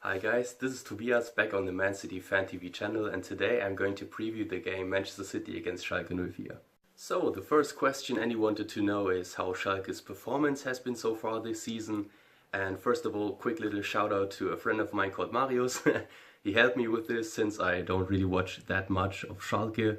Hi guys, this is Tobias back on the Man City Fan TV channel, and today I'm going to preview the game Manchester City against Schalke 04. So the first question Andy wanted to know is how Schalke's performance has been so far this season. And first of all, quick little shout out to a friend of mine called Marius. He helped me with this since I don't really watch that much of Schalke.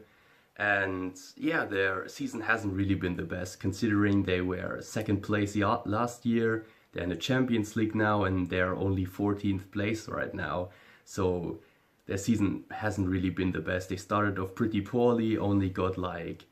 And yeah, their season hasn't really been the best considering they were second place last year. They're in the Champions League now and they're only 14th place right now. So their season hasn't really been the best. They started off pretty poorly, only got like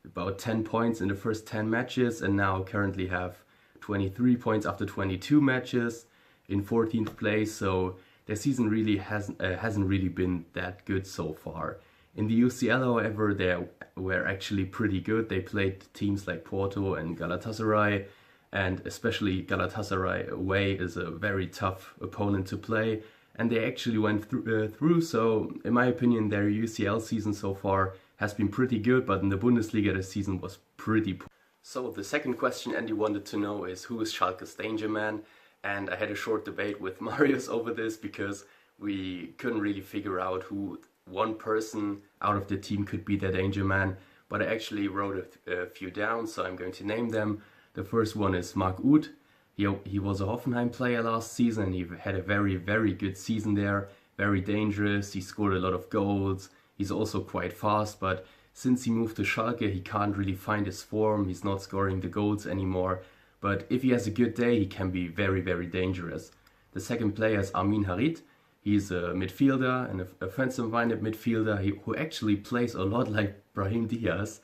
about 10 points in the first 10 matches and now currently have 23 points after 22 matches in 14th place. So their season really hasn't really been that good so far. In the UCL, however, they were actually pretty good. They played teams like Porto and Galatasaray, and especially Galatasaray away is a very tough opponent to play, and they actually went through. So in my opinion, their UCL season so far has been pretty good, but in the Bundesliga the season was pretty poor. So the second question Andy wanted to know is who is Schalke's danger man, and I had a short debate with Marius over this because we couldn't really figure out who one person out of the team could be the danger man, but I actually wrote a few down, so I'm going to name them. The first one is Mark Uth. He was a Hoffenheim player last season and he had a very good season there. Very dangerous, he scored a lot of goals. He's also quite fast, but since he moved to Schalke he can't really find his form. He's not scoring the goals anymore. But if he has a good day he can be very dangerous. The second player is Amin Harit. He's a midfielder, an offensive-minded midfielder who actually plays a lot like Brahim Diaz.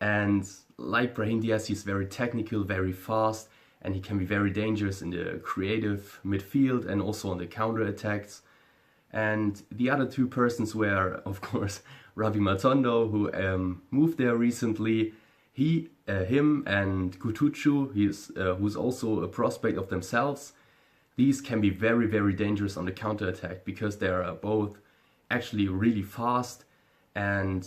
And like Brahim Diaz, he's very technical, very fast, and he can be very dangerous in the creative midfield and also on the counter-attacks. And the other two persons were, of course, Ravi Matondo, who moved there recently. Him and Kutucu, who's also a prospect of themselves. These can be very dangerous on the counter-attack because they are both actually really fast, and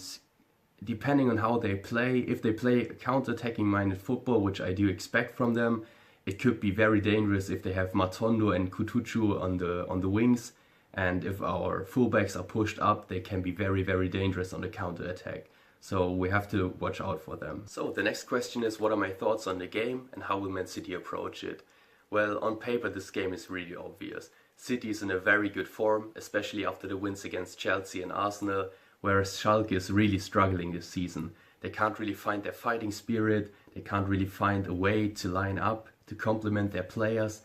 depending on how they play, if they play counter-attacking minded football, which I do expect from them, it could be very dangerous if they have Matondo and Kutucu on the wings, and if our fullbacks are pushed up, they can be very dangerous on the counter-attack. So we have to watch out for them. So the next question is, what are my thoughts on the game and how will Man City approach it? Well, on paper this game is really obvious. City is in a very good form, especially after the wins against Chelsea and Arsenal, whereas Schalke is really struggling this season. They can't really find their fighting spirit, they can't really find a way to line up, to complement their players,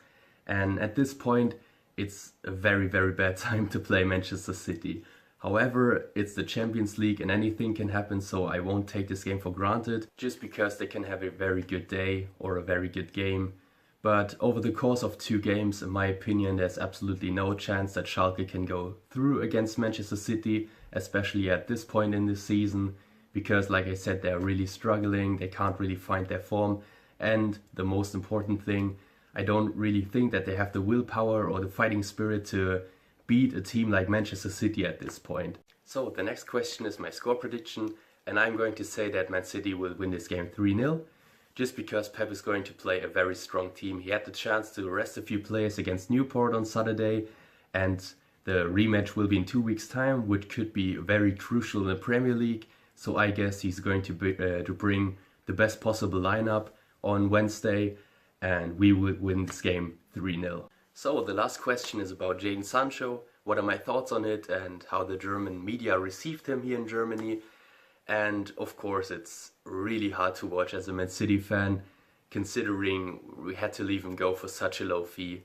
and at this point it's a very bad time to play Manchester City. However, it's the Champions League and anything can happen, so I won't take this game for granted, just because they can have a very good day or a very good game. But over the course of two games, in my opinion, there's absolutely no chance that Schalke can go through against Manchester City, especially at this point in the season, because like I said, they're really struggling, they can't really find their form, and the most important thing, I don't really think that they have the willpower or the fighting spirit to beat a team like Manchester City at this point. So the next question is my score prediction, and I'm going to say that Man City will win this game 3-0. Just because Pep is going to play a very strong team. He had the chance to rest a few players against Newport on Saturday, and the rematch will be in 2 weeks' time, which could be very crucial in the Premier League. So I guess he's going to bring the best possible lineup on Wednesday, and we will win this game 3-0. So the last question is about Jadon Sancho. What are my thoughts on it and how the German media received him here in Germany? And of course it's really hard to watch as a Man City fan, considering we had to leave him go for such a low fee.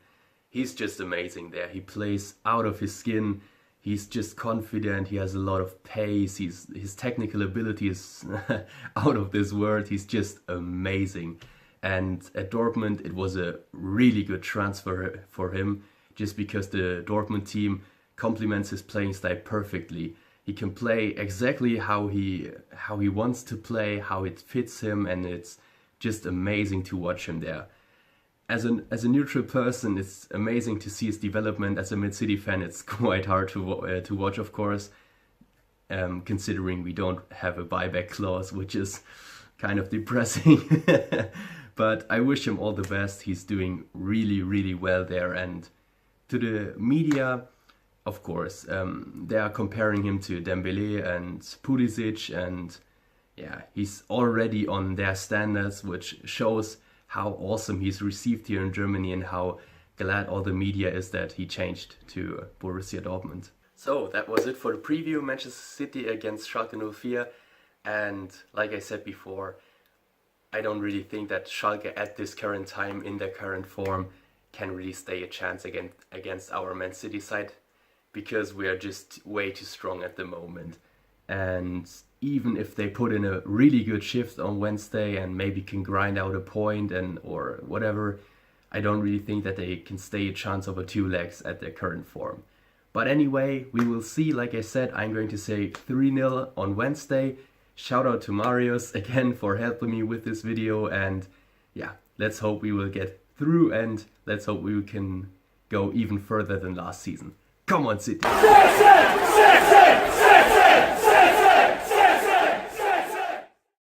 He's just amazing there. He plays out of his skin. He's just confident. He has a lot of pace. His technical ability is out of this world. He's just amazing. And at Dortmund it was a really good transfer for him, just because the Dortmund team complements his playing style perfectly. He can play exactly how he wants to play, how it fits him, and it's just amazing to watch him there. As a neutral person, it's amazing to see his development. As a Man City fan, it's quite hard to watch, of course, considering we don't have a buyback clause, which is kind of depressing. But I wish him all the best. He's doing really well there, and To the media, of course, they are comparing him to Dembele and Pulisic, and yeah, he's already on their standards, which shows how awesome he's received here in Germany and how glad all the media is that he changed to Borussia Dortmund. So that was it for the preview, Manchester City against Schalke 04. And like I said before, I don't really think that Schalke at this current time, in their current form, can really stay a chance against our Man City side, because we are just way too strong at the moment. And even if they put in a really good shift on Wednesday and maybe can grind out a point or whatever, I don't really think that they can stay a chance over two legs at their current form. But anyway, we will see. Like I said, I'm going to say 3-0 on Wednesday. Shout out to Marius again for helping me with this video, and yeah, let's hope we will get through, and let's hope we can go even further than last season. Come on, City!